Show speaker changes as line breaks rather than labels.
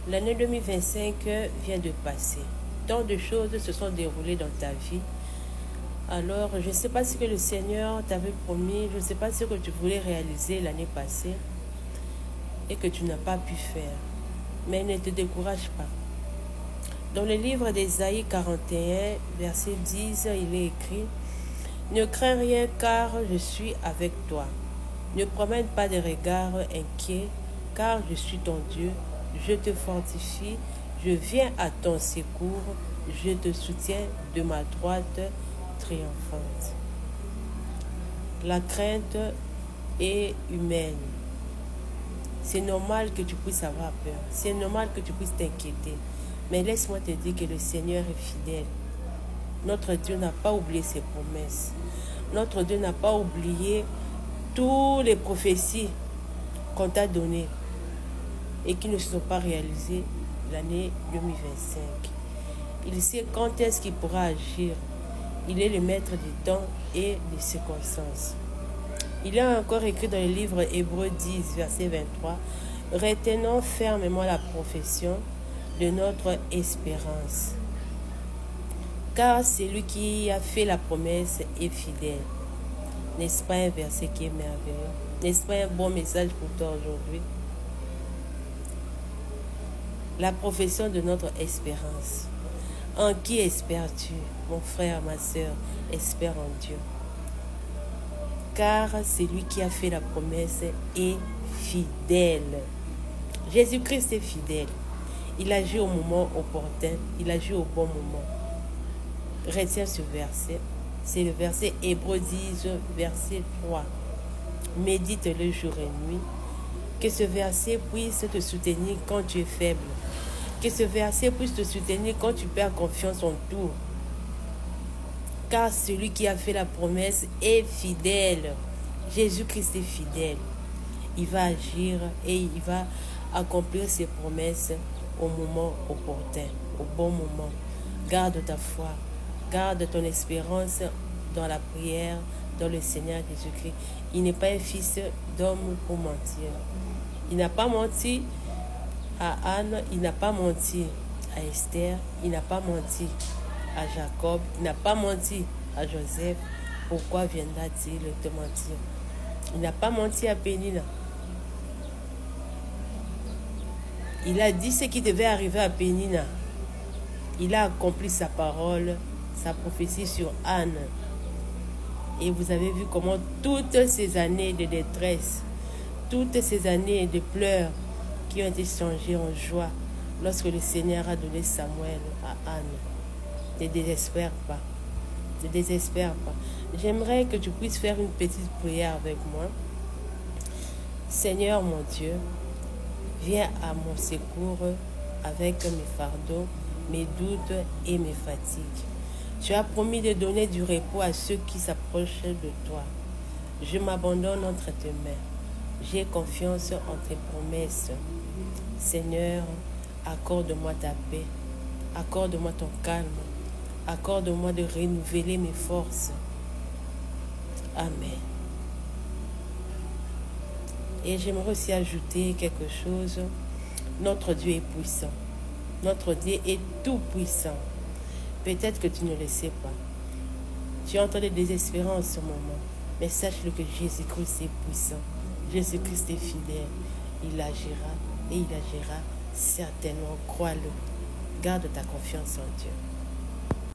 L'année 2025 vient de passer. Tant de choses se sont déroulées dans ta vie. Alors, je ne sais pas ce que le Seigneur t'avait promis, je ne sais pas ce que tu voulais réaliser l'année passée et que tu n'as pas pu faire. Mais ne te décourage pas. Dans le livre d'Ésaïe 41, verset 10, il est écrit « Ne crains rien car je suis avec toi. Ne promène pas de regards inquiets car je suis ton Dieu. Je te fortifie, je viens à ton secours, je te soutiens de ma droite triomphante. » La crainte est humaine. C'est normal que tu puisses avoir peur. C'est normal que tu puisses t'inquiéter. Mais laisse-moi te dire que le Seigneur est fidèle. Notre Dieu n'a pas oublié ses promesses. Notre Dieu n'a pas oublié toutes les prophéties qu'on t'a données et qui ne se sont pas réalisées l'année 2025. Il sait quand est-ce qu'il pourra agir. Il est le maître des temps et des circonstances. Il est encore écrit dans le livre Hébreux 10, verset 23, « Retenons fermement la profession de notre espérance. Car celui qui a fait la promesse est fidèle. » N'est-ce pas un verset qui est merveilleux? N'est-ce pas un bon message pour toi aujourd'hui? La profession de notre espérance. En qui espères-tu, mon frère, ma soeur? Espère en Dieu. Car celui qui a fait la promesse est fidèle. Jésus-Christ est fidèle. Il agit au moment opportun. Il agit au bon moment. Retiens ce verset. C'est le verset Hébreux 10, verset 3. Médite-le jour et nuit. Que ce verset puisse te soutenir quand tu es faible. Que ce verset puisse te soutenir quand tu perds confiance en tout. Car celui qui a fait la promesse est fidèle. Jésus-Christ est fidèle. Il va agir et il va accomplir ses promesses au moment opportun, au bon moment. Garde ta foi, garde ton espérance dans la prière, dans le Seigneur Jésus-Christ. Il n'est pas un fils d'homme pour mentir. Il n'a pas menti à Anne, il n'a pas menti à Esther, il n'a pas menti à Jacob, il n'a pas menti à Joseph. Pourquoi viendra-t-il te mentir? Il n'a pas menti à Pénina. Il a dit ce qui devait arriver à Pénina. Il a accompli sa parole, sa prophétie sur Anne. Et vous avez vu comment toutes ces années de détresse, toutes ces années de pleurs qui ont été changées en joie lorsque le Seigneur a donné Samuel à Anne. Ne désespère pas. Ne désespère pas. J'aimerais que tu puisses faire une petite prière avec moi. Seigneur mon Dieu, viens à mon secours avec mes fardeaux, mes doutes et mes fatigues. Tu as promis de donner du repos à ceux qui s'approchent de toi. Je m'abandonne entre tes mains. J'ai confiance en tes promesses. Seigneur, accorde-moi ta paix. Accorde-moi ton calme. Accorde-moi de renouveler mes forces. Amen. Et j'aimerais aussi ajouter quelque chose. Notre Dieu est puissant. Notre Dieu est tout puissant. Peut-être que tu ne le sais pas. Tu es en train de désespérer en ce moment. Mais sache-le que Jésus-Christ est puissant. Jésus-Christ est fidèle. Il agira et il agira certainement. Crois-le. Garde ta confiance en Dieu.